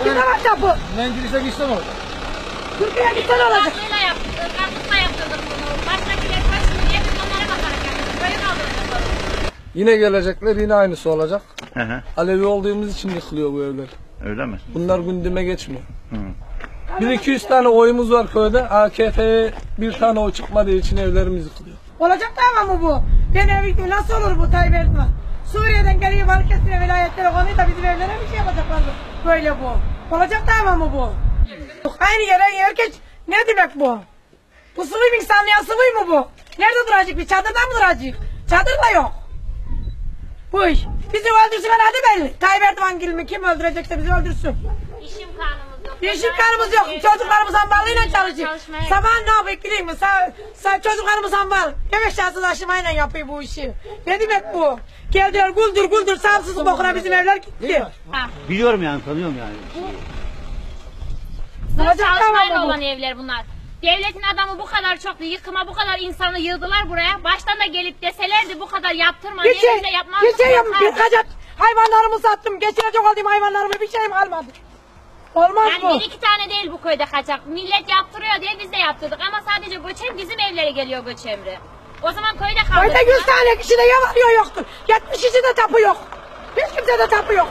Kimde var tapu? Ben girişe gitsem orada. Türkiye'ye gitsen olacak. Kazıyla yaptık, kazıkla yaptırdık bunu. Baştakiler başını diye biz onlara bakarak yaptık. Böyle kaldırdık. Yine gelecekler, yine aynısı olacak. Hı hı. Alevi olduğumuz için yıkılıyor bu evler. Öyle mi? Bunlar gündeme geçmiyor. Hı. 1-200 tane oyumuz var köyde. AKP'ye bir tane oy çıkmadığı için evlerimiz yıkılıyor. Olacak tamam mı bu? Ben evi nasıl olur bu Tayyip Erdoğan? Suriye'den geliyor Balıkesir'e velayetlere konuyor da bizim evlere bir şey yapacaklar böyle bu. Olacak tamam mı bu? Aynı yere herkes ne demek bu? Bu sıvı mı insanlığa sıvı mı bu? Nerede duracak bir çadırda mı duracak? Çadır da yok. Bu iş. Bizi öldürsün hadi belli. Tayyip Erdoğan gibi kim öldürecekse bizi öldürsün. İşim karnımız yok. İşim karnımız yok. Çocuklarımız ambarlığıyla çalışıyor. Sabah ne yapayım bileyim mi? Çocuklarımız ambar. Yemek şansı taşımayla yapıyor bu işi. Ne demek bu? Geldiler güldür sağsız bokuna bizim evler gitti. Biliyorum yani, tanıyorum yani. Olacak Çalışmayla tamam olan mı? evler bunlar. Devletin adamı bu kadar çok yıkıma, bu kadar insanı yığdılar buraya. Baştan da gelip deselerdi bu kadar yaptırma, Hiç şey, evimize yapmazdık. hiç şey yapmadım. Birkaç hayvanlarımı sattım. Geçirecek olduğum hayvanlarımı bir şeyim kalmadı. Olmaz Yani bu. bir iki tane değil bu köyde kaçak. Millet yaptırıyor diye biz de yaptırdık ama sadece göçem bizim evlere geliyor göçemri. O zaman köyde kaldık. Köyde 100 tane kişide ya var ya yoktur. 70 kişide tapu yok. Hiç kimsede tapu yok.